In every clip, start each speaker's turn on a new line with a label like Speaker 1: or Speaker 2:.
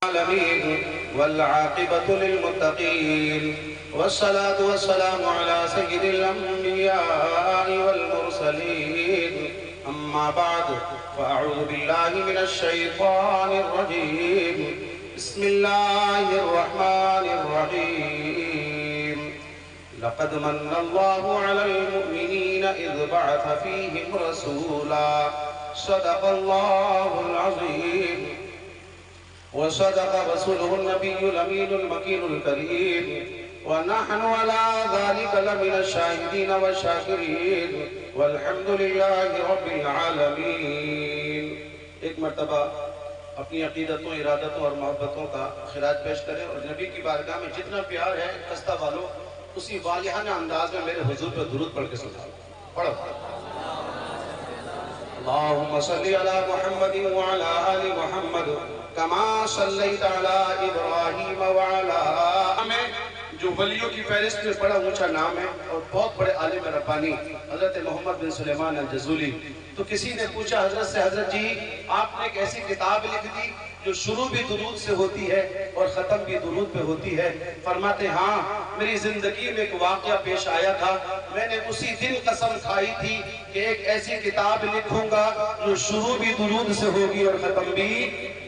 Speaker 1: العالمين والعاقبة للمتقين والصلاة والسلام على سيد الأنبياء والمرسلين أما بعد فأعوذ بالله من الشيطان الرجيم بسم الله الرحمن الرحيم لقد من الله على المؤمنين إذ بعث فيهم رسولا صدق الله العظيم وصدق رسوله النبي الأمين المكين الكريم ونحن على ذلك لمن الشاهدين والشاكرين والحمد لله رب العالمین۔ ایک مرتبہ اپنی عقیدتوں، ارادتوں اور محبتوں کا خراج پیش کریں اور نبی کی بارگاہ میں جتنا پیار ہے قصدہ والوں اسی واضحانہ انداز میں میرے حضور پر درود پڑھ کے سناؤ۔ پڑھو۔ اللہم صلی علی محمد وعلی آل محمد کما صلیت علی ابراہیم وعلی میں جو ولیوں کی فہرست میں بڑا اونچا نام ہے اور بہت بڑے عالم ربانی حضرت محمد بن سلیمان الجزولی۔ تو کسی نے پوچھا حضرت سے، حضرت جی آپ نے ایک ایسی کتاب لکھ دی جو شروع بھی درود سے ہوتی ہے اور ختم بھی درود پہ ہوتی ہے۔ فرماتے ہاں، میری زندگی میں ایک واقعہ پیش آیا تھا، میں نے اسی دن قسم کھائی تھی کہ ایک ایسی کتاب لکھوں گا جو شروع بھی درود سے ہوگی اور ختم بھی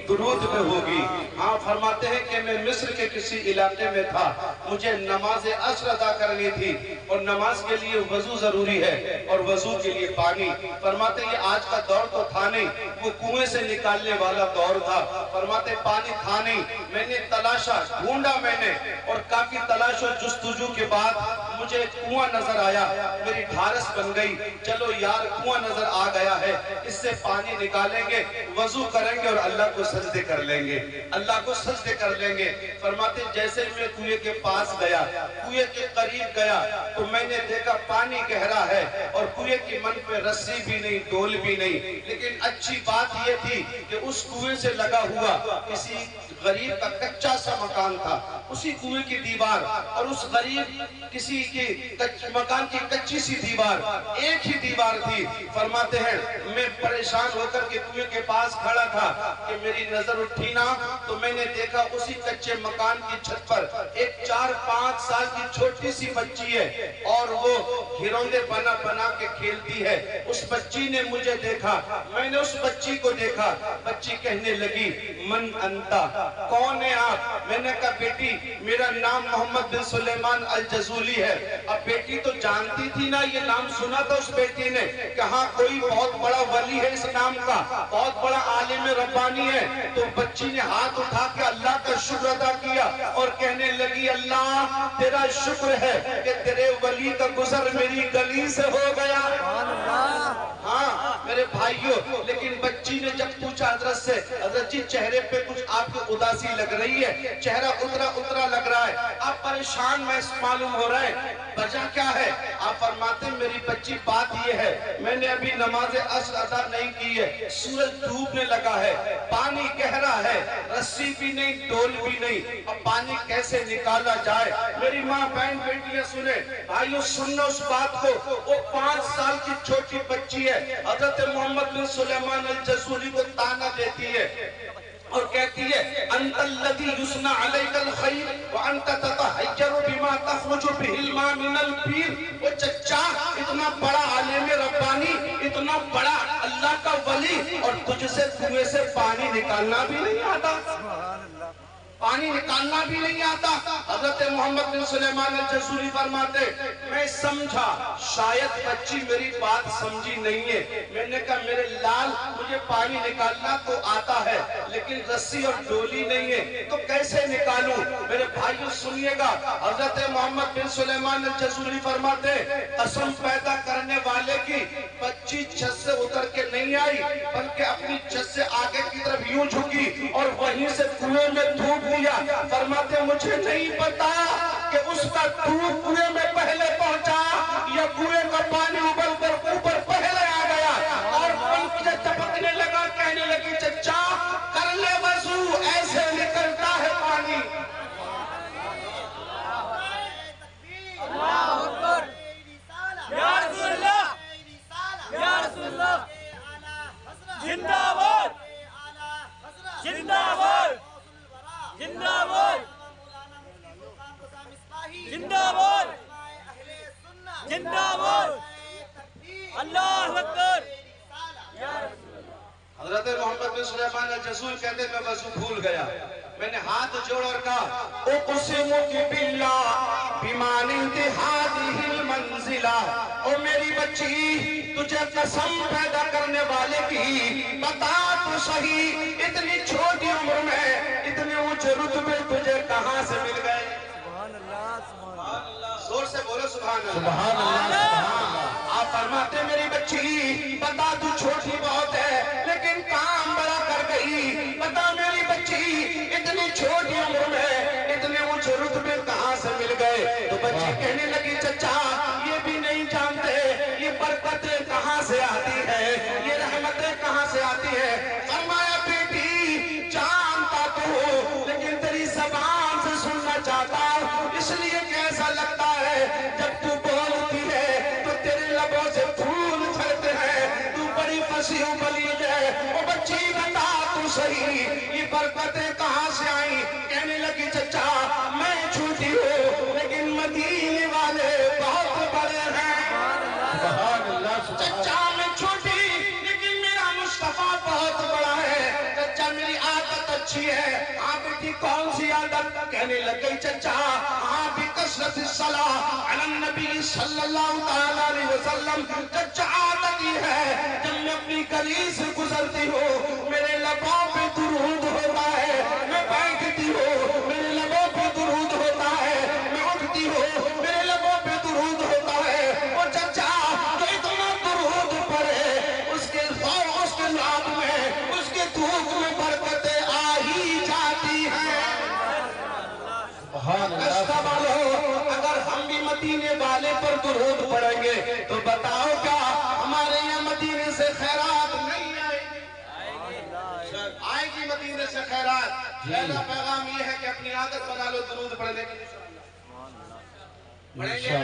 Speaker 1: درود پہ ہوگی۔ ہاں، فرماتے ہیں کہ میں مصر کے کسی علاقے میں تھا، مجھے نماز عصر ادا کرنی تھی اور نماز کے لیے وضو ضروری ہے اور وضو کے لیے پانی۔ فرماتے ہیں یہ آج کا دور تو تھا نہیں، وہ کنویں سے نکالنے والا دور تھا۔ فرماتے پانی تھا نہیں، میں نے تلاشا، ڈھونڈا میں نے اور کافی تلاش و جستجو کے بعد مجھے کنواں نظر آیا، میری ڈھارس بن گئی، چلو یار کنواں نظر آ گیا ہے، اس سے پانی نکالیں گے، وضو کریں گے اور اللہ کو سجدے کر لیں گے، اللہ کو سجدے کر لیں گے۔ فرماتے جیسے میں کنویں کے پاس گیا، کنویں کے قریب گیا تو میں نے دیکھا پانی گہرا ہے اور کنویں کی من پہ رسی بھی نہیں، ڈول بھی نہیں، لیکن اچھی بات یہ تھی کہ اس کنویں سے لگا ہوا کسی غریب کا کچا سا مکان تھا، اسی کنویں کی دیوار اور اس غریب کسی کی مکان کی کچی سی دیوار ایک ہی دیوار تھی۔ فرماتے ہیں میں پریشان ہو کر کے کنویں کے پاس کھڑا تھا کہ میری نظر اٹھی نا تو میں نے دیکھا اسی کچے مکان کی چھت پر ایک 4-5 سال کی چھوٹی سی بچی ہے اور وہ گھروندے بنا بنا کے کھیلتی ہے۔ اس بچی نے مجھے دیکھا، میں نے اس بچی کو دیکھا، بچی کہنے لگی من انتا، کون ہے آپ؟ میں نے کہا بیٹی میرا نام محمد بن سلیمان الجزولی ہے۔ اب بیٹی تو جانتی تھی نا، یہ نام سنا تھا اس بیٹی نے کہ ہاں کوئی بہت بڑا ولی ہے اس نام کا، بہت بڑا عالم ربانی ہے۔ تو بچی نے ہاتھ اٹھا کے اللہ کا شکر ادا کیا اور کہنے لگی اللہ تیرا شکر ہے کہ تیرے ولی کا گزر میری گلی سے ہو گیا۔ ہاں میرے بھائیوں، لیکن بچی نے جب پوچھا حضرت سے، حضرت جی چہرے پہ کچھ آپ کی اداسی لگ رہی ہے، چہرہ اترا لگ رہا ہے، آپ پریشان محض معلوم ہو رہے ہیں، وجہ کیا ہے؟ آپ فرماتے ہیں میری بچی بات یہ ہے میں نے ابھی نماز عصر ادا نہیں کی ہے، سورج ڈوبنے لگا ہے، پانی گہرا ہے، رسی بھی نہیں، ڈول بھی نہیں، اب پانی کیسے نکالا جائے؟ میری ماں بہن بیٹیاں سنیں، بھائیو سننا اس بات کو، وہ 5 سال کی چھوٹی بچی ہے، حضرت محمد بن سلیمان الجزولی کو تانا دیتی ہے اور کہتی ہے انت الذی یسنا علیک الخیر وانت تتحیر بما تخرج به الماء من البیر۔ وہ چچا اتنا بڑا عالم ربانی، اتنا بڑا اللہ کا ولی اور تجھ سے کنویں سے پانی نکالنا بھی نہیں آتا، پانی نکالنا بھی نہیں آتا۔ حضرت محمد بن سلیمان الجزولی فرماتے میں سمجھا شاید بچی میری بات سمجھی نہیں ہے، میں نے کہا میرے لال مجھے پانی نکالنا تو آتا ہے لیکن رسی اور ڈولی نہیں ہے تو کیسے نکالوں؟ میرے بھائیو سنیے گا، حضرت محمد بن سلیمان الجزولی فرماتے قسم پیدا کرنے والے کی بچی چھت سے اتر کے نہیں آئی بلکہ اپنی چھت سے آگے کی طرف یوں جھکی اور وہیں سے کنویں میں دھوپ دیا۔ فرماتے مجھے نہیں پتا کہ اس کا دودھ کنویں میں پہلے پہنچا یا کنویں کا پانی ابل کر اوپر پہلے آ گیا اور پنکھ سے چپکنے لگا، کہنے لگی چچا کر لے وضو، ایسے نکلتا ہے پانی۔
Speaker 2: اللہ اکبر، یا رسول اللہ، یا رسول اللہ، زندہ باد، زندہ باد۔
Speaker 1: رسول کہتے میں وضو بھول گیا، میں نے ہاتھ جوڑ اور کہا اقسمک باللہ بمان انتہادہ المنزلہ، او میری بچی تجھے قسم پیدا کرنے والے کی بتا تو صحیح اتنی چھوٹی عمر میں اتنے اونچے رتبے تجھے کہاں سے مل گئے؟
Speaker 2: سبحان اللہ سبحان اللہ،
Speaker 1: زور سے بولو سبحان اللہ۔
Speaker 3: سبحان اللہ سبحان اللہ۔
Speaker 1: آپ فرماتے میری بچی بتا تو چھوٹی بہت ہے لیکن کام بڑا کر گئی، بتا میری بچی اتنی چھوٹی عمر میں اتنے اونچے رتبے کہاں سے مل گئے؟ تو بچی کہنے لگی چچا یہ بھی نہیں جانتے یہ برکتیں کہاں سے آتی ہے، یہ رحمتیں کہاں سے آتی ہے؟ فرمایا بیٹی جانتا تو ہو لیکن تیری زبان سے سننا چاہتا ہوں، اس لیے کیسا لگتا ہے جب تو بولتی ہے تو تیرے لبوں سے پھول جھڑتے ہیں، تو بڑی فصیح و بلیغ ہے، او بچی بتا تو صحیح یہ برکتیں کہاں سے آئیں؟ کہنے لگی چچا میں چھوٹی ہوں لیکن مدینے والے بہت بڑے ہیں۔
Speaker 3: سبحان اللہ
Speaker 1: چچا میں چھوٹی لیکن میرا مصطفیٰ بہت بڑا ہے، چچا میری عادت اچھی ہے۔ ہاں بیٹی کون سی عادت؟ کہنے لگ گئی چچا ہاں بھی کثرت الصلاۃ علی النبی صلی اللہ علیہ وسلم، چچا عادت یہ ہے جب میں اپنی گلی سے گزرتی ہوں میرے لبوں پہ درود ہوتا ہے، میں بیٹھتی ہوں میرے لبوں پہ درود ہوتا ہے، میں اٹھتی ہوں میرے لبوں پہ درود ہوتا ہے۔ اور چچا جو اتنا درود پڑے اس کے لاب میں اس کے دھوپ میں برکتیں آ ہی جاتی ہیں۔
Speaker 3: سبحان اللہ
Speaker 1: رشتہ والوں اگر ہم بھی مدینے والے پر درود پڑھیں گے تو بتاؤ کیا ہمارے یہاں مدینے سے خیرات نہیں آئے گی؟ آئے گی مدینے سے خیرات۔ پہلا پیغام یہ ہے کہ اپنی عادت بنا لو درود پڑھنے کی۔ پڑھیں گے؟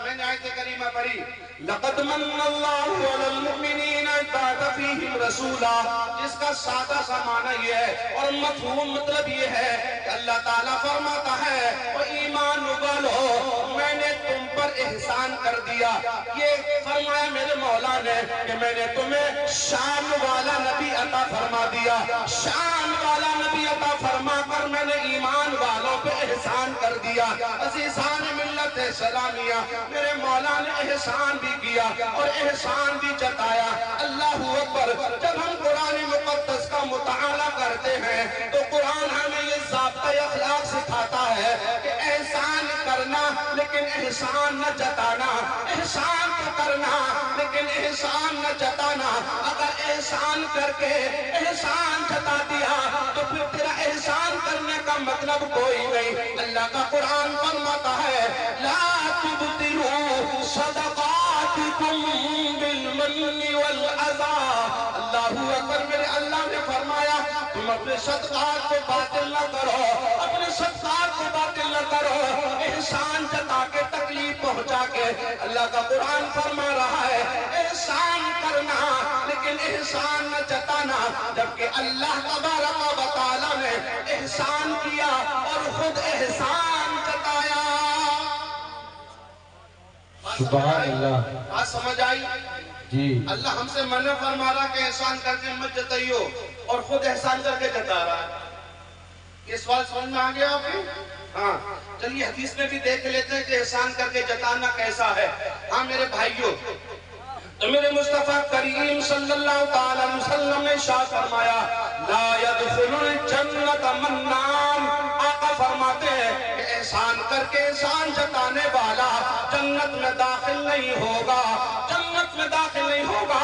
Speaker 1: میں نے آیت کریمہ پڑھی لَقَدْ مَنَّ اللَّهُ عَلَى الْمُؤْمِنِينَ إِذْ بَعَثَ فِيهِمْ رَسُولًا، جس کا سادہ سا معنی یہ ہے اور مفہوم مطلب یہ ہے کہ اللہ تعالیٰ فرماتا ہے وہ ایمان والو میں نے تم پر احسان کر دیا۔ یہ فرمایا میرے مولا نے کہ میں نے تمہیں شان والا نبی عطا فرما دیا، شان والا نبی عطا فرما کر میں نے ایمان والوں پہ احسان کر دیا۔ عزیزان ملت سلامیہ میرے مولا نے احسان بھی کیا اور احسان بھی جتایا۔ اللہ اکبر، جب ہم قرآن مقدس کا مطالعہ کرتے ہیں تو قرآن ہمیں یہ ضابطہ اخلاق سکھاتا ہے کہ احسان کرنا لیکن احسان نہ جتانا، احسان تو کرنا لیکن احسان نہ جتانا۔ اگر احسان کر کے احسان جتا دیا تو پھر تیرا احسان کرنے کا مطلب کوئی نہیں۔ اللہ کا قرآن فرماتا ہے لا تبطلوا صدقاتکم بالمن والعذى۔ اللہ اکبر، میرے اللہ نے فرمایا تم اپنے صدقات کو باطل نہ کرو، اپنے صدقات کو باطل نہ کرو، احسان جتا کے تکلیف پہنچا کے۔ اللہ کا قرآن فرما رہا ہے احسان کرنا لیکن احسان نہ جتانا، جبکہ اللہ تبارک و تعالیٰ نے احسان کیا اور خود احسان جتایا۔
Speaker 3: سبحان اللہ۔
Speaker 1: بات سمجھ آئی؟
Speaker 3: جی
Speaker 1: اللہ ہم سے منع فرما رہا کہ احسان کر کے مت جتائیو اور خود احسان کر کے جتا رہا ہے۔ یہ سوال سمجھ میں آ گیا آپ کو؟ ہاں چلیے حدیث میں بھی دیکھ لیتے ہیں کہ احسان کر کے جتانا کیسا ہے۔ ہاں میرے بھائیوں، تو میرے مصطفیٰ کریم صلی اللہ علیہ وسلم نے ارشاد فرمایا لا يدخل الجنت منان، آقا فرماتے ہیں کہ احسان کر کے احسان جتانے والا جنت میں داخل نہیں ہوگا، جنت میں داخل نہیں ہوگا۔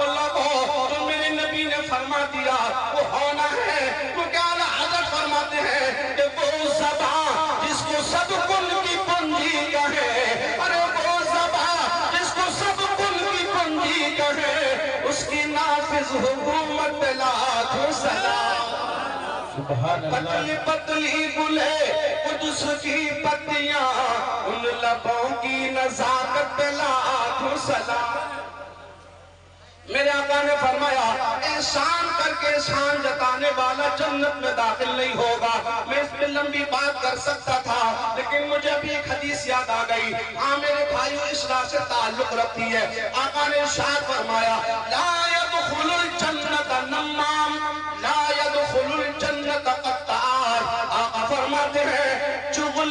Speaker 1: اللہ کو جو میرے نبی نے فرما دیا وہ ہونا ہے، وہ کیا حضرت فرماتے ہیں کہ وہ زبان جس کو سب کل کی کنجی کہے، ارے وہ زبان جس کو سب کل کی کنجی کہے، اس کی نافذ حکومت لاکھوں سلام۔
Speaker 3: سبحان اللہ۔
Speaker 1: پتلی پتلی گلے قدس کی پتیاں، ان لبوں کی نزاکت پہ لاکھوں سلام۔ میرے آقا نے فرمایا احسان کر کے احسان جتانے والا جنت میں داخل نہیں ہوگا۔ میں اس پہ لمبی بات کر سکتا تھا لیکن مجھے ابھی ایک حدیث یاد آ گئی، ہاں میرے بھائیو اصلاح سے تعلق رکھتی ہے۔ آقا نے ارشاد فرمایا لا يدخل الجنت نمام،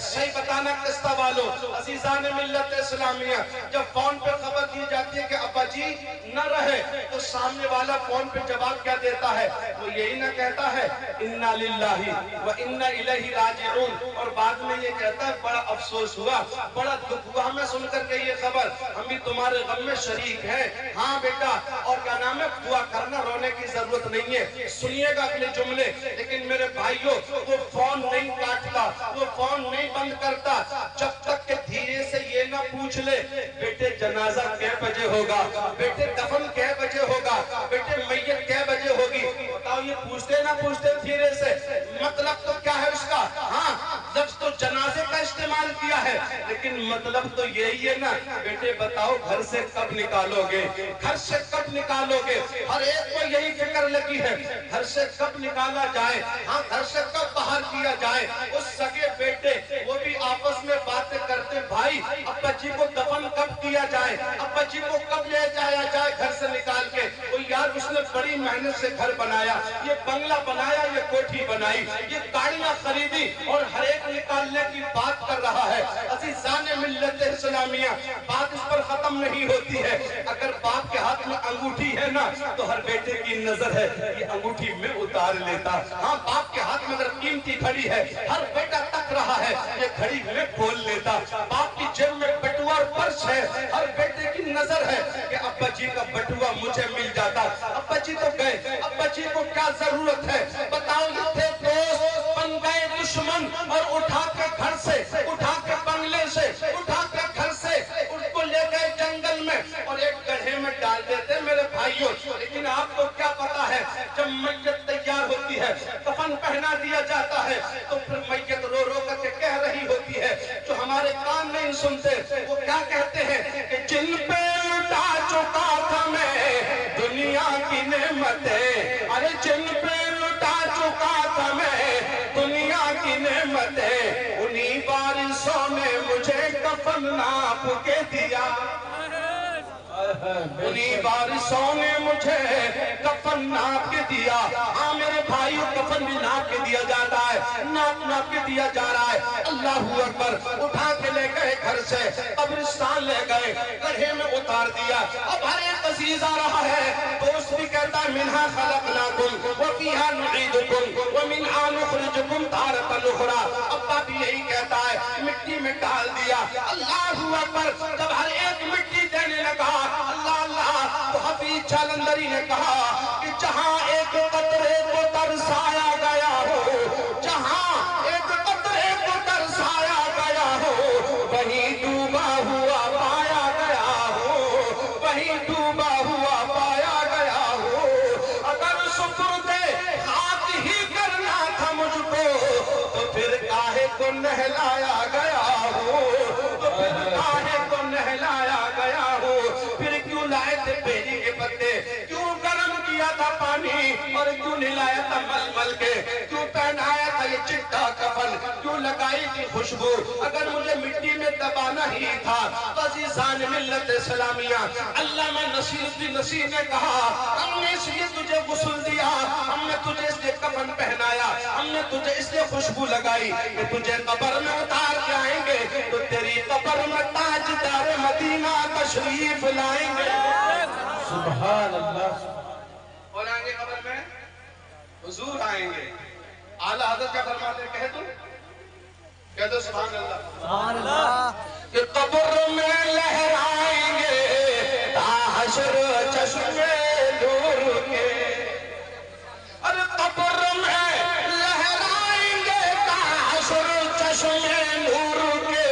Speaker 1: صحیح بتانا قصہ والوں عزیزان ملت اسلامیہ, جب فون پہ خبر دی جاتی ہے کہ ابا جی نہ رہے تو سامنے والا فون پہ جواب کیا دیتا ہے؟ وہ یہی نہ کہتا ہے انا للہ و انا الیہ راجعون, اور بعد میں یہ کہتا ہے بڑا افسوس ہوا, بڑا دکھ ہوا ہمیں سن کر کے یہ خبر, ہم بھی تمہارے غم میں شریک ہیں. ہاں بیٹا, اور کیا نام ہے, دعا کرنا, رونے کی ضرورت نہیں ہے. سنیے گا اگلے جملے, لیکن میرے بھائیوں وہ فون نہیں کاٹتا, وہ فون نہیں بند کرتا جب تک کہ دھیرے سے یہ نہ پوچھ لے بیٹے جنازہ کئے بجے ہوگا, بیٹے دفن کئے بجے ہوگا, بیٹے میت کئے بجے ہوگی. بتاؤ یہ پوچھتے نہ پوچھتے دھیرے سے, مطلب تو کیا ہے اس کا؟ ہاں لفظ تو جنازے کا استعمال کیا ہے, لیکن مطلب تو یہی ہے نا, بیٹے بتاؤ گھر سے کب نکالو گے, گھر سے کب نکالو گے. ہر ایک کو یہی فکر لگی ہے, گھر سے کب نکالا جائے, ہاں گھر سے کب باہر کیا جائے. اس سگے بیٹے وہ بھی آپس میں باتیں کرتے, بھائی ابا جی کو دفن کب کیا جائے, ابا جی کو کب لے جایا جائے گھر سے نکال کے. وہ یار اس نے بڑی محنت سے گھر بنایا, یہ بنگلہ بنایا, یہ کوٹھی بنائی, یہ گاڑیاں خریدی, اور ہر ایک نکالنے کی بات کر رہا ہے. عزیزان ملت اسلامیہ, بات اس پر ختم نہیں ہوتی ہے. اگر باپ کے ہاتھ میں انگوٹھی ہے نا تو ہر بیٹے کی نظر ہے یہ انگوٹھی میں اتار لیتا. ہاں باپ کے ہاتھ میں اگر قیمتی گھڑی ہے, ہر بیٹا تک رہا ہے یہ گھڑی میں کھول لیتا. باپ کی جیب میں بٹوا اور پرس ہے, ہر بیٹے کی نظر ہے کہ ابا جی کا بٹوا مجھے مل جاتا. ابا جی تو گئے, ابا جی کو کیا ضرورت ہے؟ بتاؤ یہ تھے دوست بن گئے دشمن, اور اٹھا کے گھر سے, اٹھا کے بنگلے سے, اٹھا کے گھر سے ان کو لے گئے جنگل میں اور ایک گڑھے میں ڈال دیتے میرے بھائیوں. لیکن آپ کو کیا پتا ہے, جب میت تیار ہوتی ہے, کفن پہنا دیا جاتا ہے, تو پھر میت رو رو کر کے کہہ رہی ہوتی ہے, جو ہمارے کان نہیں سنتے, وہ کیا کہتے ہیں کہ جن پہ لٹا چکا تھا میں دنیا کی نعمتیں, ارے جن پہ لٹا چکا تھا میں دنیا کی نعمتیں, انہی بارشوں نے مجھے کفن ناپ کے دیا, انہی بارشوں نے مجھے کفن ناپ کے دیا. ہاں میرے بھائیو, کفن بھی ناپ کے دیا جاتا ہے, ناپ کے دیا جا رہا ہے. اللہ اکبر, اٹھا کے لے گئے گھر سے, قبرستان لے گئے, گڑھے میں اتار دیا. اب ہر ایک عزیز آ رہا ہے, دوست بھی کہتا ہے منہا خلقناکم وفیہا نعیدکم ومنہا نخرجکم تارۃ اخری. ابا بھی یہی کہتا ہے, مٹی میں ڈال دیا. اللہ اکبر, جب ہر ایک مٹی دینے لگا, اللہ اللہ, تو حفیظ جالندری نے کہا کہ جہاں ایک قطرے کو ترسایا گیا ہو, جہاں ایک قطرے کو ترسایا گیا ہو, وہیں ڈوبا ہوا پایا گیا ہو, وہیں ڈوبا ہوا پایا گیا ہو. اگر سپرد خاک ہی کرنا تھا مجھ کو تو پھر کاہے کو نہلایا گیا ہو, تو پھر کاہے کو نہلایا گیا ہو. پھر کیوں لائے تھے بیری کے پتے, کیوں گرم کیا تھا پانی, اور کیوں نلایا تھا مل مل کے, کیوں پہنایا تھا یہ چٹا کفن, کیوں لگائی تھی خوشبو. اگر مجھے مٹی میں دبانا ہی تھا تو عزیزان ملت اسلامیہ, علامہ نصیر نصیر نے کہا, ہم نے اس لیے تجھے غسل دیا, ہم نے تجھے اس لیے کفن پہنایا, ہم نے تجھے اس لیے خوشبو لگائی کہ تجھے قبر میں اتار کے آئیں گے تو تیری قبر میں تاجدار مدینہ تشریف لائیں گے.
Speaker 3: سبحان اللہ.
Speaker 1: اور آئیں گے قبر میں, حضور آئیں گے. اعلیٰ حضرت کیا فرماتے ہیں, کہہ دو سبحان اللہ,
Speaker 2: سبحان اللہ.
Speaker 1: کہ قبر میں لہرائیں گے تا حشر چشمے نور کے, ارے قبر میں لہرائیں گے تا حشر چشمے نور کے,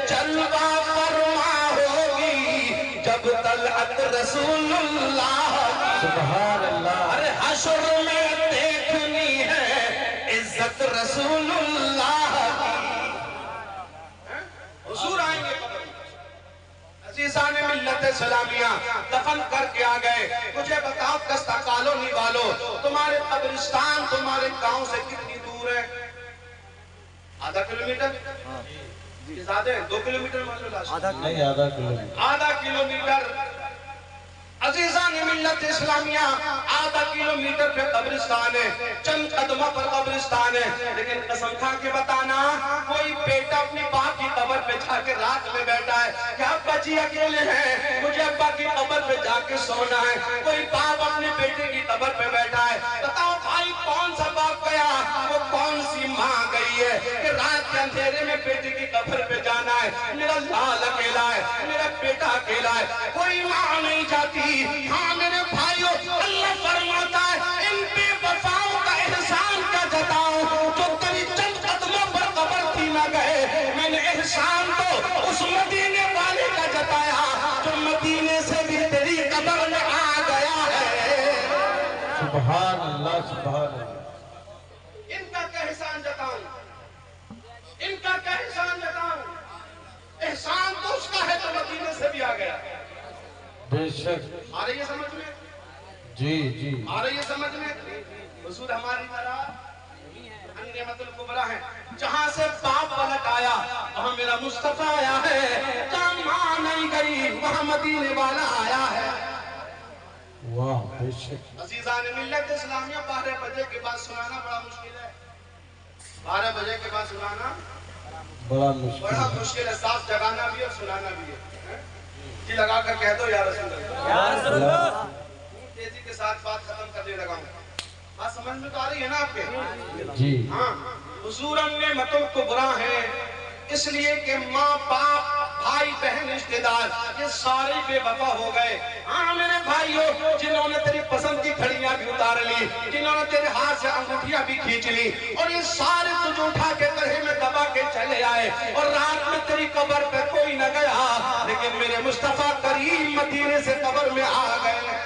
Speaker 1: جلوہ فرما ہوگی جب طلعت رسول اللہ.
Speaker 3: سبحان اللہ.
Speaker 1: ارے حشر میں دیکھنی ہے عزت رسول اللہ کی. حضور آئیں گے قبر میں. عزیزان ملت اسلامیہ, دفن کر کے آ گئے. مجھے بتاؤ کستہ کالونی والو, تمہارے قبرستان تمہارے گاؤں سے کتنی دور ہے؟ آدھا کلومیٹر, زیادہ ہے 2 کلومیٹر مان لو,
Speaker 3: نہیں, آدھا کلومیٹر.
Speaker 1: آدھا کلومیٹر. عزیزان ملت اسلامیہ آدھا کلومیٹر پہ قبرستان ہے، چند قدموں پر قبرستان ہے، لیکن قسم کھا کے بتانا کوئی بیٹا اپنی باپ کی قبر پہ جا کے رات میں بیٹھا ہے کہ ابا جی اکیلے ہیں مجھے ابا کی قبر پہ جا کے سونا ہے، کوئی باپ اپنے بیٹے کی قبر پہ بیٹھا ہے، بتاؤ بھائی کون سا باپ گیا، وہ کون سی ماں گئی ہے کہ رات کے اندھیرے میں بیٹے کی قبر پہ جانا ہے، میرا لال اکیلا ہے، میرا بیٹا اکیلا ہے، کوئی ماں نہیں جاتی۔ ہاں میرے بھائیو، اللہ فرماتا ہے ان بے وفاؤں کا احسان کیا جتاؤں جو تیری چند قدموں پر قبر تھی نہ گئے، میں نے احسان تو اس مدینے والے کا جتایا جو مدینے سے بھی تیری قبر میں آ گیا ہے۔
Speaker 3: سبحان اللہ سبحان اللہ۔
Speaker 1: ان کا کیا احسان جتاؤں، ان کا کیا احسان جتاؤں، احسان تو اس کا ہے جو مدینے سے بھی آ گیا۔
Speaker 3: بے شک
Speaker 1: آ رہی ہے سمجھ میں؟
Speaker 3: جی جی
Speaker 1: آ رہی ہے سمجھ میں؟ حضور ہماری طرح نعمت الکبریٰ ہے، جہاں سے باپ پلٹ آیا وہاں میرا مصطفیٰ آیا ہے، جہاں ماں نہیں گئی وہاں مدینے والا آیا ہے۔
Speaker 3: واہ بے شک۔
Speaker 1: عزیزان ملت اسلامیہ 12 بجے کے بعد سنانا بڑا مشکل ہے، 12 بجے کے بعد سنانا
Speaker 3: بڑا
Speaker 1: بڑا مشکل ہے، ساتھ جگانا بھی اور سنانا بھی ہے۔ جی لگا کر کہہ دو یا رسول اللہ،
Speaker 3: یا رسول اللہ۔
Speaker 1: تیزی کے ساتھ بات ختم کرنے لگا ہوں، بات سمجھ میں تو آ رہی ہے نا آپ کے؟
Speaker 3: جی
Speaker 1: ہاں حضور ہم نعمتوں کو برا ہے اس لیے کہ ماں باپ بھائی بہن رشتہ دار یہ سارے بے وفا ہو گئے۔ ہاں میرے بھائیو، جنہوں نے تیری پسند کی گھڑیاں بھی اتار لی، جنہوں نے تیرے ہاتھ سے انگوٹھیاں بھی کھینچ لی، اور یہ سارے تجھے اٹھا کے گڑھے میں دبا کے چلے آئے، اور رات میں تیری قبر پہ کوئی نہ گیا، لیکن میرے مصطفیٰ کریم مدینے سے قبر میں آ گئے۔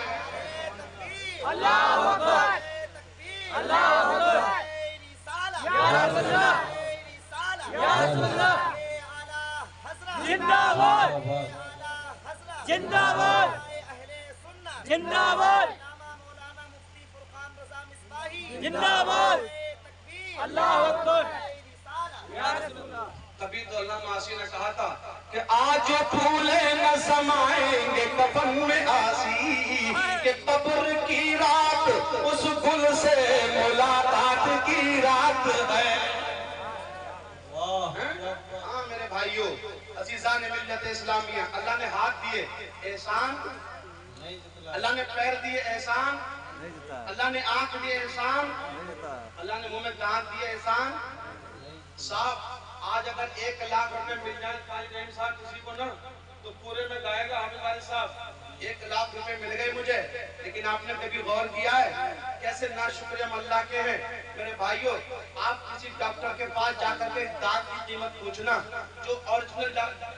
Speaker 2: اللہ اکبر، اللہ اکبر، یا رسول اللہ، یا رسول اللہ، زندہ باد، زندہ باد، زندہ باد، زندہ باد، اللہ اکبر، یا رسول اللہ۔
Speaker 1: کبھی تو اللہ معاصی نے کہا تھا کہ آج پھولے نہ سمائیں گے کفن میں آسی، کہ قبر کی رات اس گل سے ملاقات کی رات ہے۔ ہاں میرے بھائیو، عزیزان ملت اسلامیہ، اللہ نے ہاتھ دیے احسان، اللہ نے پیر دیے احسان، اللہ نے آنکھ دیے احسان، اللہ نے منہ میں دانت دیے احسان۔ صاحب آج اگر 1 لاکھ روپے مل جائے قائد رحیم صاحب کسی کو نا تو پورے میں گائے گا حافظ والد صاحب 1 لاکھ روپے مل گئے مجھے، لیکن آپ نے کبھی غور کیا ہے کیسے ناشکر ہم اللہ کے ہیں؟ میرے بھائیو، آپ کسی ڈاکٹر کے پاس جا کر کے دانت کی قیمت پوچھنا، جو اوریجنل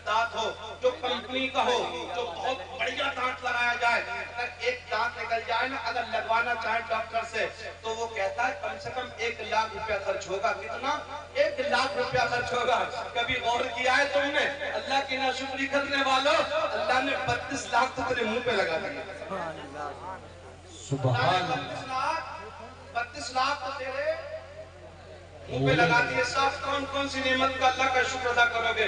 Speaker 1: دانت ہو، جو کمپنی کا ہو، جو بہت بڑھیا دانت لگایا جائے، اگر ایک دانت نکل جائے نا، اگر لگوانا چاہے ڈاکٹر سے تو وہ کہتا ہے کم سے کم 1 لاکھ روپیہ خرچ ہوگا۔ کتنا؟ 1 لاکھ روپیہ خرچ ہوگا۔ کبھی غور کیا ہے تم نے اللہ کی ناشکری کرنے والوں، اللہ نے 32 لاکھ تو تیرے منہ پہ لگا دیا۔
Speaker 3: سبحان اللہ۔
Speaker 1: 32 لاکھ تو تیرے منہ پہ لگا دیے۔ صاحب کون کون سی نعمت کا اللہ کا شکر ادا کرو گے؟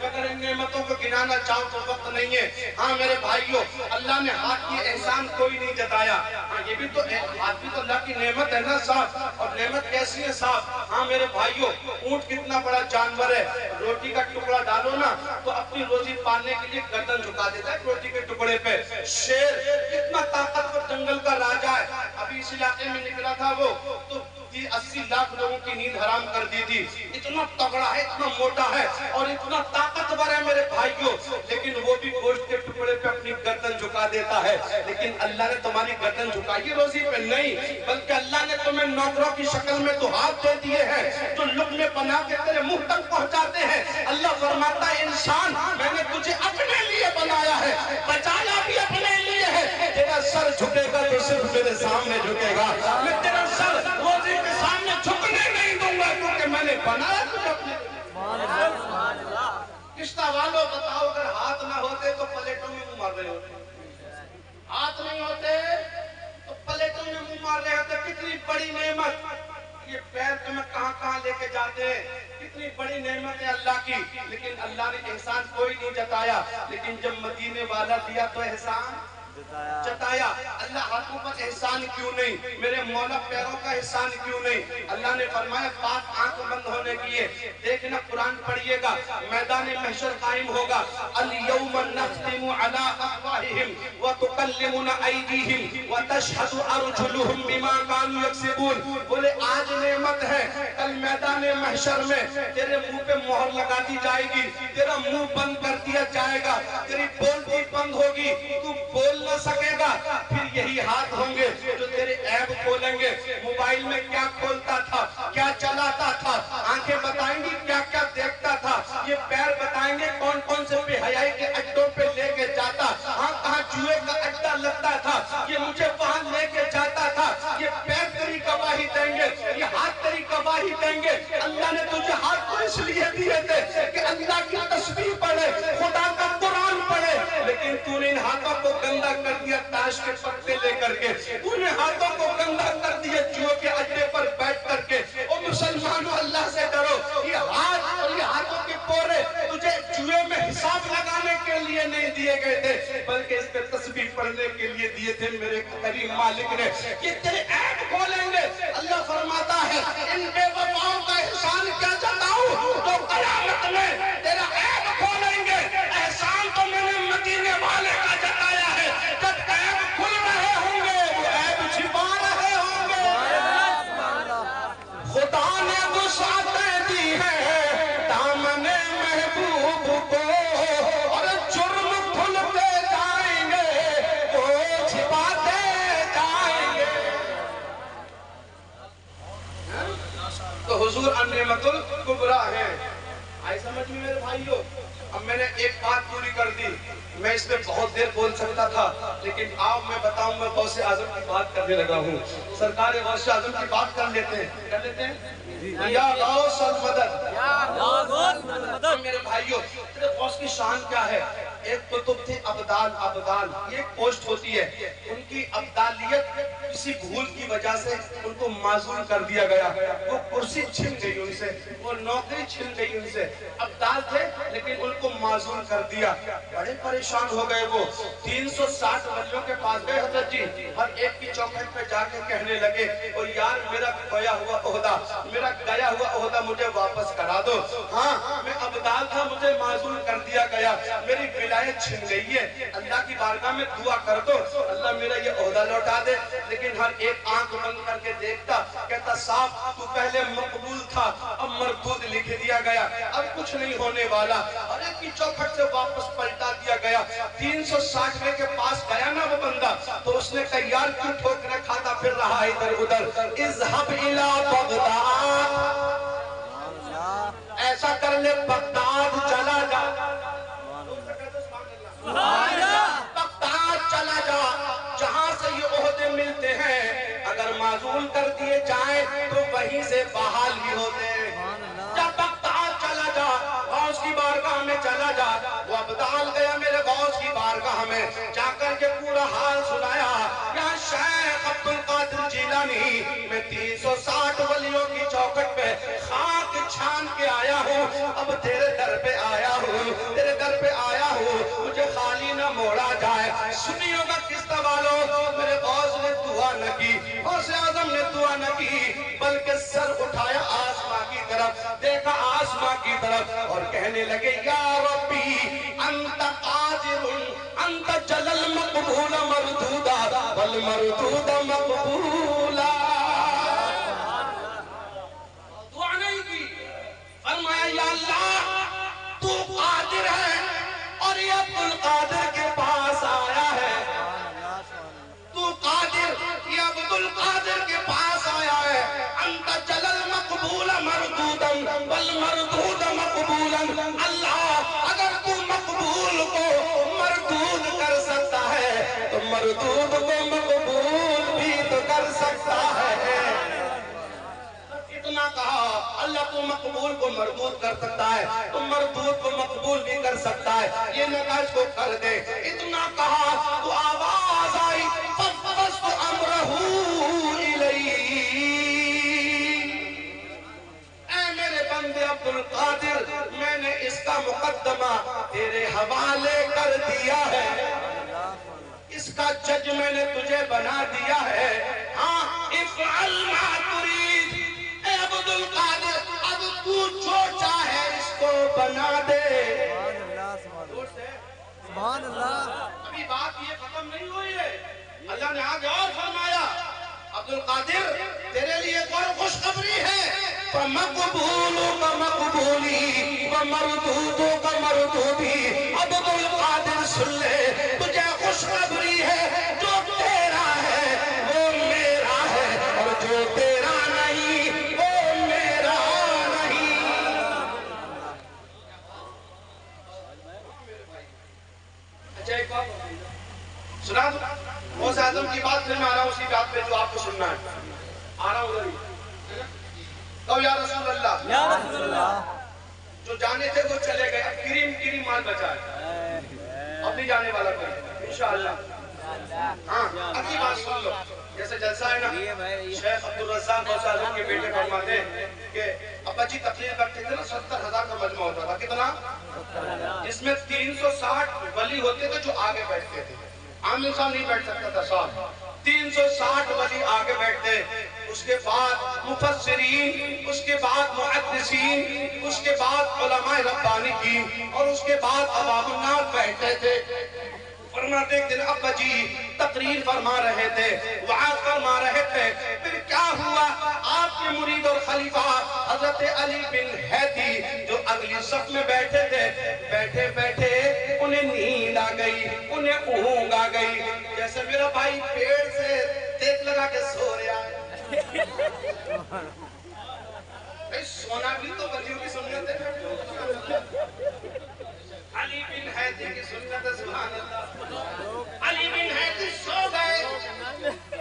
Speaker 1: اگر ان نعمتوں کو گنانا چاہو تو وقت نہیں ہے۔ ہاں میرے بھائیو، اللہ نے ہاتھ کی احسان کوئی نہیں جتایا، ہاں یہ بھی تو ہاتھ بھی تو اللہ کی نعمت ہے نا صاحب، اور نعمت کیسی ہے صاحب؟ ہاں میرے بھائیو، اونٹ کتنا بڑا جانور ہے، روٹی کا ٹکڑا ڈالو نا تو اپنی روزی پالنے کے لیے گردن جھکا دیتا ہے روٹی کے ٹکڑے پہ۔ شیر کتنا طاقتور جنگل کا راجا ہے، ابھی اس علاقے میں نکلا تھا وہ تو 80 لاکھ لوگوں کی نیند حرام کر دی تھی۔ اتنا تگڑا ہے، اتنا موٹا ہے اور اتنا طاقتور ہے میرے بھائیوں، لیکن وہ بھی گوشت کے ٹکڑے پہ اپنی گردن جھکا دیتا ہے۔ لیکن اللہ نے تمہاری گردن جھکائی روزی پہ نہیں، بلکہ اللہ نے تمہیں نوکروں کی شکل میں تو ہاتھ دے دیے ہیں جو لقمے بنا کے تیرے منہ تک پہنچاتے ہیں۔ اللہ فرماتا ہے انسان میں نے تجھے اپنے لیے بنایا ہے، بچایا بھی اپنے لیے ہے۔ تیرا سر جھکے گا تو صرف میرے سامنے جھکے گا، میں تیرا سر روزی کے سامنے جھکنے نہیں دوں گا کیونکہ میں نے بنایا تجھے اپنے لیے۔ رشتہ والوں بتاؤ، اگر ہاتھ نہ ہوتے تو پلیٹوں میں منہ مار رہے ہوتے، ہاتھ نہیں ہوتے تو پلیٹوں میں منہ مار رہے ہوتے۔ کتنی بڑی نعمت، یہ پیر تمہیں کہاں کہاں لے کے جاتے ہیں، کتنی بڑی نعمت ہے اللہ کی، لیکن اللہ نے احسان کوئی نہیں جتایا۔ لیکن جب مدینے والا دیا تو احسان جتایا۔ اللہ ہاتھوں پر احسان کیوں نہیں؟ میرے مولا پیروں کا احسان کیوں نہیں؟ اللہ نے فرمایا بات آنکھ بند ہونے کی ہے۔ دیکھنا قرآن پڑھئے گا، میدان محشر قائم ہوگا۔ اليوم نختم على افواہہم وتکلمنا ایدیہم وتشہد ارجلہم بما كانوا یکسبون۔ بولے آج نعمت ہے، کل میدان محشر میں تیرے منہ پہ مہر لگا دی جائے گی، تیرا منہ بند کر دیا جائے گا، تیری بولتی بند ہوگی، تو بول نہ سکے گا۔ پھر یہی ہاتھ ہوں گے جو تیرے عیب کھولیں گے۔ موبائل میں کیا کھولتا تھا، کیا چلاتا تھا، آنکھیں بتائیں گی کیا کیا دیکھتا تھا، یہ پیر بتائیں گے کون کون سے بے حیائی کے اڈوں پہ لے کے جاتا، ہاں کہاں جوئے کا اڈا لگتا تھا، یہ مجھے وہاں لے کے جاتا تھا۔ یہ پیر تیری گواہی دیں گے، یہ ہاتھ تیری گواہی دیں گے۔ اللہ نے تجھے ہاتھ کو اس لیے دیے تھے کہ اللہ کی تسبیح پڑھے، خدا کا قرآن پڑھے، لیکن تو نے ان ہاتھوں کو گندا کر دیا تاش کے پتے لے کر کے، تو نے ہاتھوں کو گندا کر دیا جوئے کے اڈے پر بیٹھ کر کے۔ او مسلمانوں اللہ سے ڈرو، یہ ہاتھ اور یہ ہاتھوں کے پورے تجھے جوئے میں حساب لگانے کے لیے نہیں دیے گئے تھے، بلکہ اس پہ تسبیح پڑھنے کے لیے دیے تھے میرے کریم مالک نے۔ یہ تیرے عیب کھولیں گے۔ اللہ فرماتا ہے ان بے وفاؤں کا احسان کیا جتاؤں تو قیامت میں تیرا عیب کھولیں گے۔ احسان تو میں نے مدینے والے کا جتایا ہے، جب عیب کھل رہے ہوں گے وہ عیب چھپا رہے ہوں گے۔ خدا نے وسعتیں دی ہیں دامن محبوب کو، اور جرم کھلتے جائیں گے وہ چھپاتے جائیں گے۔ تو حضور النعمت الکبریٰ ہے۔ آئی سمجھ میں میرے بھائیو؟ اب میں نے ایک بات پوری کر دی، میں اس میں بہت دیر بول سکتا تھا، لیکن آؤ میں بتاؤں میں غوث اعظم کی بات کرنے لگا ہوں۔ سرکار غوث اعظم کی بات کر لیتے ہیں، کر لیتے ہیں۔ یا غوث المدد، میرے بھائیو تیرے غوث کی شان کیا ہے؟ ایک تو تم تھے ابدال، ابدال یہ ایک پوسٹ ہوتی ہے، ان کی ابدالیت کسی بھول کی وجہ سے ان کو معزول کر دیا گیا، وہ کرسی چھن گئی ان سے، وہ نوکری چھن گئی ان سے۔ ابدال تھے لیکن ان کو معزول کر دیا، بڑے پریشان ہو گئے وہ۔ 360 ولیوں کے پاس گئے حضرت جی، ہر ایک کی چوکھٹ پہ جا کے کہنے لگے او یار میرا کھویا ہوا عہدہ، میرا گیا ہوا عہدہ مجھے واپس کرا دو۔ ہاں میں ابدال تھا، مجھے معزول کر دیا گیا، میری ولایت چھن گئی ہے، اللہ کی بارگاہ میں دعا کر دو اللہ میرا یہ عہدہ لوٹا دے۔ لیکن ہر ایک آنکھ بند کر کے دیکھتا، کہتا صاحب تو پہلے مقبول تھا اب مردود لکھ دیا گیا، اب کچھ نہیں ہونے والا۔ ہر ایک کی چوکھٹ سے واپس پلٹا دیا گیا۔ 360 کے پاس گیا نا وہ بندہ تو اس نے کہا یار کیوں ٹھوکریں کھاتا پھر رہا ادھر ادھر، اذهب الى بغداد، ایسا کر لے بغداد چلا جا، بغداد چلا جا، جہاں سے یہ عہدے ملتے ہیں اگر معزول کر دیے جائیں تو وہیں سے بحال بھی ہوتے ہیں۔ جب بغداد چلا جا، غوث کی بارگاہ میں چلا جا، وہ ابدال گیا میرے غوث کی بارگاہ میں، جا کر کے پورا حال سنایا، یا شیخ عبدالقادر جیلانی میں 360 ولیوں کی چوکھٹ پہ خاک چھان کے آیا ہوں، اب تیرے در پہ آیا ہوں، تیرے در پہ آیا ہوں، مجھے خالی نہ موڑا جائے۔ سنی ہوگا کس والوں، میرے غوث نے دعا نہ کی، غوث اعظم نے دعا نہ کی، بلکہ سر اٹھایا آسمان کی طرف، دیکھا آسمان کی طرف اور کہنے لگے یا ربی انت قادر انت جلل مقبول مردودا والمردود مقبولا۔ دعا نہیں کی، فرمایا یا اللہ تو قادر ہے اور یہ عبدالقادر کے پاس آیا ہے، تو قادر یہ عبدالقادر کے پاس آیا ہے، انت جلل مقبول مردودا والمردود مقبولا۔ اللہ اگر تو مقبول کو مردود کر سکتا ہے تو مردود کو مقبول بھی تو کر سکتا ہے۔ اتنا کہا اللہ تو مقبول کو مردود کر سکتا ہے تو مردود کو مقبول بھی کر سکتا ہے، یہ نکاح کو کر دے۔ اتنا کہا تو آواز آئی فَفَّسْتُ أَمْرَهُ إِلَيْهِ، اے میرے بندے عبدالقادر میں نے اس کا مقدمہ تیرے حوالے کر دیا ہے، اس کا بنا دیا ہے. ہاں افعل ما تريد. اے عبد القادر اب تو جو چاہے اس کو بنا دے.
Speaker 2: سبحان اللہ.
Speaker 1: ابھی بات یہ ختم نہیں ہوئی ہے. اللہ نے آگے اور فرمایا عبد القادر تیرے لیے اور خوشخبری ہے. فَمَقْبُولُكَ مَقْبُولِي وَمَرْدُودُكَ مَرْدُودِي. عبد القادر سن لے تجھے خوشخبری ہے. جو تیرا ہے وہ میرا ہے اور جو تیرا نہیں وہ میرا نہیں. اچھا ایک بات سنا دو. غوث اعظم کی بات پھر میں آ رہا ہوں اسی بات پہ جو آپ کو سننا ہے. آ رہا ہوں ادھر ہی. تو یا رسول اللہ
Speaker 2: یا رسول اللہ.
Speaker 1: جو جانے تھے وہ چلے گئے. اب کریم مال بچا ہے. اب نہیں جانے والا کوئی انشاءاللہ. ہاں اگلی بات سن لو. جیسے جلسہ ہے نا شیخ عبدالرزاق غوث اعظم کے بیٹے فرماتے ہیں کہ ابا جی تقریر کرتے تھے نا 70,000 کا مجمع ہوتا تھا. کتنا؟ جس میں 360 ولی ہوتے تھے جو آگے بیٹھتے تھے. عامل صاحب نہیں بیٹھ سکتا تھا صاحب. 360 ولی آگے بیٹھتے. اس کے بعد مفسرین, اس کے بعد محدثین, اس کے بعد علماء ربانی کی, اور اس کے بعد عوام الناس بیٹھتے تھے. فرماتے ایک دن ابا جی تقریر فرما رہے تھے, وعظ فرما رہے تھے. پھر کیا ہوا؟ آپ کے مرید اور خلیفہ حضرت علی بن حیدی جو اگلی صف میں بیٹھے تھے, بیٹھے بیٹھے انہیں نیند آ گئی, انہیں اونگ آ گئی. جیسے میرا بھائی پیڑ سے دیکھ لگا کے سو رہا ہے. سونا بھی تو ولیوں کی سنت ہے. علی بن حیدی کی سنت ہے. سبحان اللہ. علی بن حیدی سو گئے.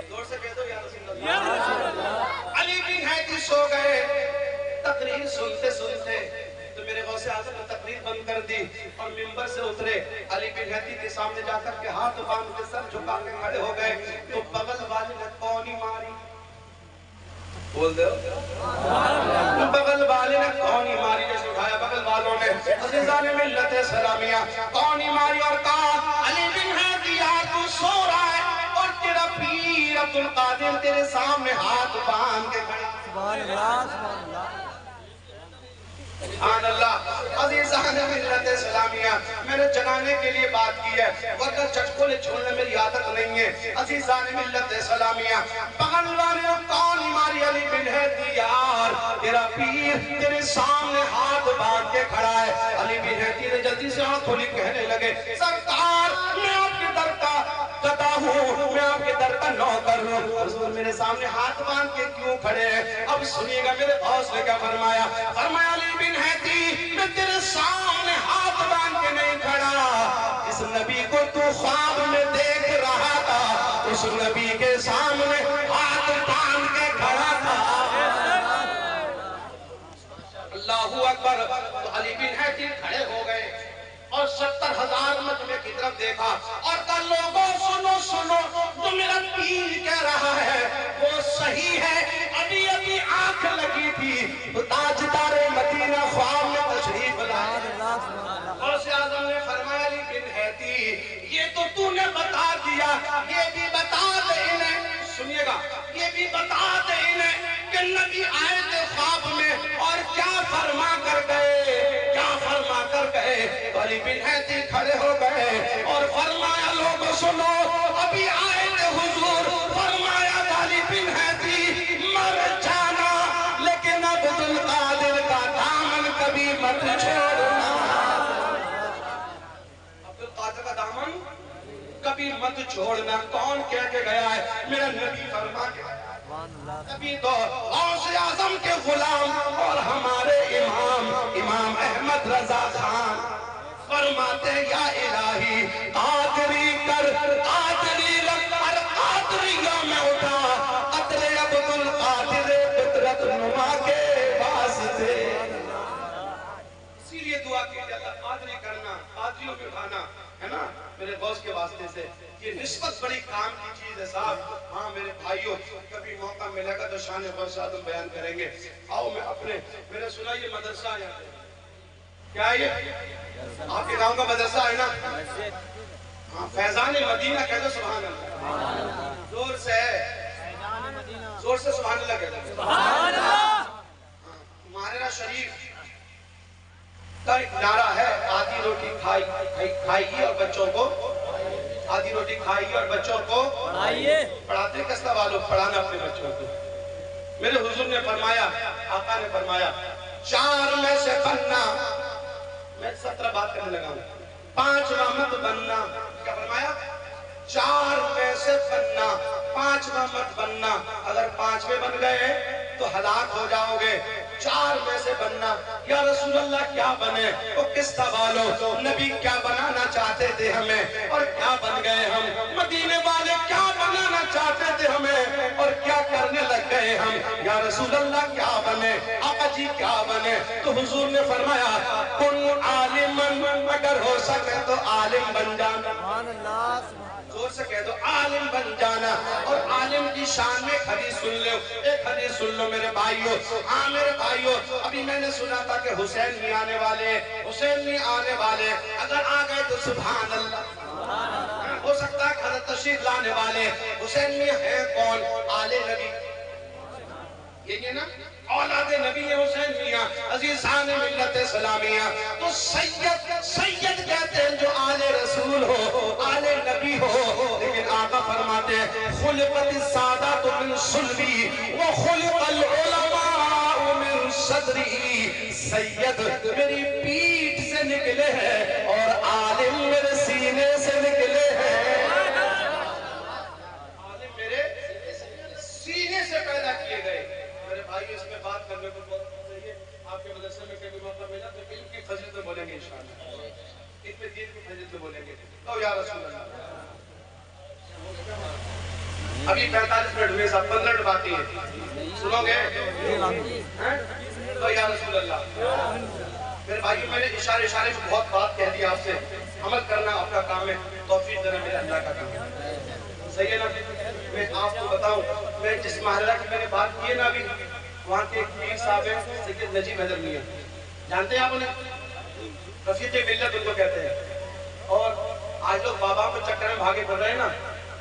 Speaker 1: زور سے کہہ دو یا رسول اللہ. علی بن حیدی سو گئے. تقریر سنتے سنتے تو میرے غوث اعظم نے تقریر بند کر دی اور منبر سے اترے. علی بن حیدی کے سامنے جا کر کے ہاتھ باندھ کے سر جھکا کے کھڑے ہو گئے. تو بغل والے نے کونی ماری. بول دو بغل والے نے کونی ماری. جیسے اٹھایا بغل والوں نے عزیزان ملت سلامیہ کونی ماری اور کہا علی بن حیدی یار تو سو رہا ہے اور تیرا پیر عبد القادر تیرے سامنے ہاتھ باندھ کے کھڑے.
Speaker 2: سبحان اللہ. سبحان اللہ.
Speaker 1: سبحان اللہ. عزیزان ملت اسلامیہ میں نے جگانے کے لیے بات کی ہے ورنہ جھٹکوں نے چھوڑنے میری عادت نہیں ہے. عزیزان ملت اسلامیہ بغل والے کون ماری علی بن حیدی یار تیرا پیر تیرے سامنے ہاتھ باندھ کے کھڑا ہے. علی بن حیدی نے جلدی سے آنکھ کھولی کہنے لگے سرکار میں آپ کے در کا گدا ہوں, میں آپ کے در کا نوکر ہوں. حضور میرے سامنے ہاتھ باندھ کے کیوں کھڑے ہیں؟ اب سنیے گا میرے غوث نے کیا فرمایا. فرمایا علی بن حیدی میں تیرے سامنے ہاتھ باندھ کے نہیں کھڑا. اس نبی کو تو خواب میں دیکھ رہا تھا, اس نبی کے سامنے ہاتھ باندھ کے کھڑا تھا. اللہ اکبر. تو علی بن حیدی کھڑے ہو گئے اور 70,000 مجمع کی طرف دیکھا اور کہا لوگوں سنو سنو جو میرا پیر کہہ رہا ہے وہ صحیح ہے. ابھی ابھی آنکھ لگی تھی تو تاجدار مدینہ خواب میں تشریف لائے. غوث اعظم نے فرمایا علی بن حیدی یہ تو نے بتا دیا, یہ بھی بتا دے انہیں. سنیے گا, یہ بھی بتا دے انہیں کہ نبی آئے تھے خواب میں اور کیا فرما کر گئے, کیا فرما کر گئے. علی بن حیدی کھڑے ہو گئے اور فرمایا لوگوں سنو ابھی آئے تھے حضور, فرمایا علی بن حیدی مر جانا لیکن عبد القادر کا دامن کبھی مت چھوڑنا. عبد القادر کا دامن کبھی مت چھوڑنا. کون کہہ کے گیا ہے؟ میرا نبی فرما کے گیا. ابھی تو غوث اعظم کے غلام اور ہمارے امام احمد رضا خان فرماتے ہیں یا الہی قادری کر, قادری رکھ اور قادریوں میں اٹھا قدر عبد القادر فطرت نما کے واسطے. اسی لیے دعا کیجئے اللہ قادری کرنا, قادریوں میں اٹھانا ہے نا میرے غوث کے واسطے سے. یہ نسبت بڑی کام کی چیز ہے صاحب. ہاں میرے بھائیوں کبھی موقع ملے گا تو شان غوث اعظم بیان کریں گے. آؤ میں اپنے میں نے سنا یہ مدرسہ ہے. کیا ہے یہ؟ آپ کے گاؤں کا مدرسہ ہے نا. ہاں فیضان مدینہ کہہ دو سبحان اللہ، زور سے سبحان اللہ کہہ دو سبحان اللہ۔ مہرانہ شریف کا ایک نعرہ ہے، آدھی روٹی کھائیے اور بچوں کو آدھی روٹی کھائیے اور بچوں کو پڑھاتے کستا والوں پڑھانا اپنے بچوں کو۔ میرے حضور نے فرمایا، آقا نے فرمایا 4 میں سے بننا، میں 17 بات کرنے لگا ہوں، 5واں مت بننا۔ کیا فرمایا؟ 4 میں سے بننا، 5واں مت بننا۔ اگر 5ویں بن گئے تو ہلاک ہو جاؤ گے۔ 4 میں سے بننا۔ یا رسول اللہ کیا بنے؟ وہ قصہ والو نبی کیا بنانا چاہتے تھے ہمیں اور کیا بن گئے ہم؟ مدینے والے کیا بنانا چاہتے تھے ہمیں اور کیا کرنے لگ گئے ہم؟ یا رسول اللہ کیا بنے؟ آقا جی کیا بنے؟ تو حضور نے فرمایا کن عالمن، اگر ہو سکے تو عالم بن جانا۔ زور سے کہہ دو عالم بن جانا۔ اور عالم کی شان میں ایک حدیث سن لو، ایک حدیث سن لو میرے بھائیو۔ ہاں میرے بھائیو، ابھی میں نے سنا تھا کہ حسین نہیں آنے والے، حسین نہیں آنے والے۔ اگر آ گئے تو سبحان اللہ، ہو سکتا ہے حضرت تشریف لانے والے حسین میں ہے کون؟ آل نبی، یہ نا اولاد نبی حسین میاں عزیزان ملت اسلامیہ۔ تو سید کہتے ہیں جو آل رسول ہو، آل نبی ہو۔ لیکن آقا فرماتے ہیں خلقت السادات من صلبی وخلق العلماء من صدری۔ سید میری پیٹھ سے نکلے ہیں اور عالم میرے سینے سے نکلے ہیں۔ عالم میرے سینے سے پیدا کیے گئے۔ میرے بھائی اس میں بات کرنے کو بہت چاہیے۔ آپ کے مدرسے میں کبھی موقع ملا تو علم کی فضیلت میں بولیں گے انشاءاللہ، اس میں دین کی فضیلت میں بولیں گے۔ تو یا رسول اللہ، ابھی 45 منٹ ہوئے صاحب، 15 منٹ باقی ہیں، سنو گے؟ تو یا رسول اللہ، میرے بھائی میں نے اشارے میں بہت بات کہہ دی آپ سے، عمل کرنا آپ کا کام ہے، توفیق دینا میرے اللہ کا کام ہے، صحیح ہے نا؟ میں آپ کو بتاؤں، میں جس محلہ کی میں نے بات کی ہے نا ابھی، وہاں کے ایک پیر صاحب ہیں سید نجیب حیدر میاں، جانتے ہیں آپ انہیں؟ رفیق ملت ان کو کہتے ہیں۔ اور آج لوگ بابا کو چکر میں بھاگے پڑ رہے ہیں نا،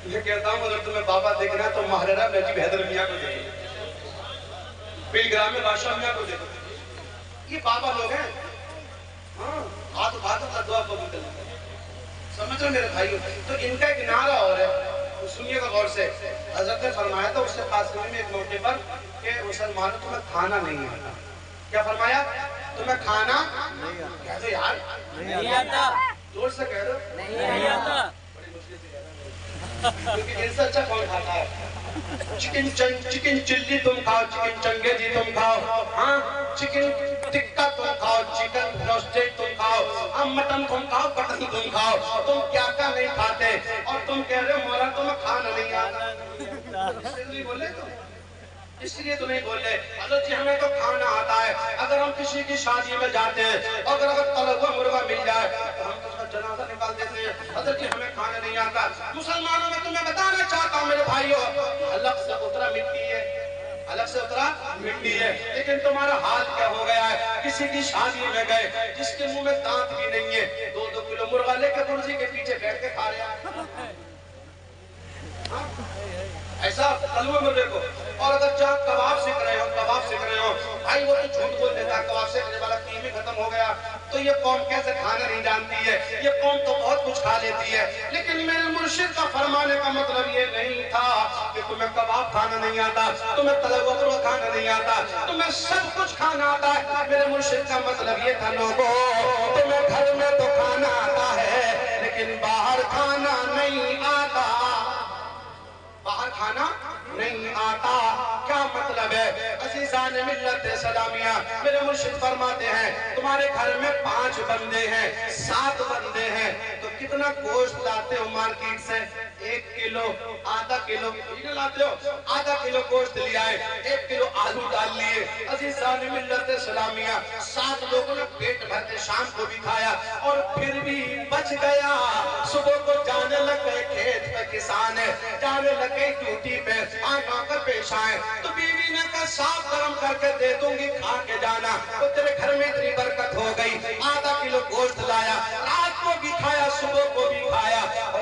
Speaker 1: میں کہتا ہوں اگر تمہیں بابا دیکھنا ہے تو محررہ نجیب حیدر میاں کو دیکھو، پلگرام بادشاہ میاں کو دیکھو، یہ بابا لوگ ہیں۔ ہاں آدھ کا دعا قبول کرنا، سمجھ رہے میرے بھائیو؟ تو ان کا ایک نعرہ اور ہے، سنیے گا غور سے۔ حضرت نے فرمایا تھا اس سے خاص میں ایک موقع پر کہ مسلمانوں تمہیں کھانا نہیں آتا۔ کیا فرمایا؟ تمہیں کھانا کہہ دو یار، نہیں آتا، زور سے کہہ دو نہیں آتا۔ بڑی مشکل سے کہہ رہا، کیونکہ ان سے اچھا کون کھاتا ہے؟ چکن چلی تم کھاؤ، چکن چنگیزی تم کھاؤ، ہاں چکن ٹکا تم کھاؤ، چکن روسٹیڈ تم کھاؤ، ہاں مٹن تم کھاؤ، بٹن تم کھاؤ، تم کیا کیا نہیں کھاتے اور تم کہہ رہے ہو مولا تمہیں کھانا نہیں آتا۔ اس لیے نہیں بولے تو، اس لیے تو نہیں بولے حضرت جی ہمیں تو کھانا آتا ہے۔ اگر ہم کسی کی شادی میں جاتے ہیں اور اگر تلا ہوا مرغا مل جائے تو ہم اس کا جنازہ نکال دیتے ہیں، حضرت جی ہمیں کھانا نہیں آتا۔ مسلمانوں میں تمہیں بتانا چاہتا ہوں میرے بھائیو، الگ سے اترا مٹی ہے، الگ سے اترا مٹی ہے، لیکن تمہارا حال کیا ہو گیا ہے؟ کسی کی شادی میں گئے جس کے منہ میں دانت بھی نہیں ہے، 2-2 کلو مرغا لے کے کرسی کے پیچھے بیٹھ کے کھا رہا ہے، ایسا تلوے مرغے کو۔ اور اگر چاہ کباب سیکھ رہے ہو بھائی وہ تو جھوٹ بول دیتا ہے، کباب سیکھنے والا قیم ہی ختم ہو گیا، تو یہ قوم کیسے کھانا نہیں جانتی ہے؟ یہ قوم تو بہت کچھ کھا لیتی ہے، لیکن میرے مرشد کا فرمانے کا مطلب یہ نہیں تھا کہ تمہیں کباب کھانا نہیں آتا، تمہیں تلا ہوا مرغا کھانا نہیں آتا، تمہیں سب کچھ کھانا آتا ہے۔ میرے مرشد کا مطلب یہ تھا لوگوں تمہیں گھر میں تو کھانا آتا ہے لیکن باہر کھانا نہیں آتا، باہر کھانا نہیں آتا۔ کیا مطلب ہے؟ عزیزان ملت اسلامیہ، میرے مرشد فرماتے ہیں تمہارے گھر میں 5 بندے ہیں، 7 بندے ہیں، تو کتنا گوشت لاتے ہو مارکیٹ سے؟ 1 کلو، آدھا کلو، کتنا لاتے ہو؟ آدھا کلو گوشت لیا ہے، 1 کلو آلو ڈال لیے۔ عزیزان ملت اسلامیہ، 7 لوگوں نے پیٹ بھر کے شام کو بھی کھایا اور پھر بھی بچ گیا۔ صبح کو جانے لگ گئے کھیت پہ کسان ہے، جانے لگ گئے ڈیوٹی پہ، آ کر پیش آئے تو بیوی نے کہا صاف گرم کر کے دے دوں گی، کھا کے جانا، تو تیرے گھر میں اتنی برکت ہو گئی۔ آدھا کلو گوشت لایا، رات کو بھی کھایا، صبح کو بھی کھایا، اور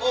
Speaker 1: 2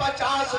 Speaker 1: 50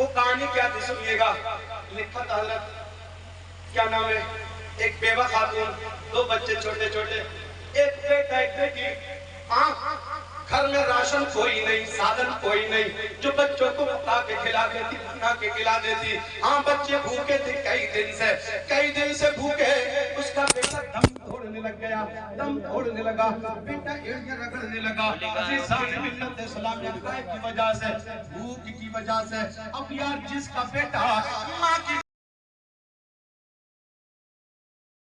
Speaker 1: وہ کہانی کیا تھی سنیے گا. لکھا تھا حضرت کیا نام ہے, ایک بیوہ خاتون, 2 بچے چھوٹے چھوٹے, ایک بیٹا ایک بیٹی. گھر میں راشن کوئی نہیں, سادن کوئی نہیں, جو بچوں کو پکا کے کھلا دیتی, بنا کے کھلا دیتی. بچے بھوکے تھے کئی دن سے بھوکے. اس کا بیٹا دم توڑنے لگ گیا, دم توڑنے لگا, بیٹا ایڑیاں رگڑنے لگا. عزیزان ملت اسلامیہ کی وجہ سے, بھوک کی وجہ سے. اب یار جس کا بیٹا ماں کی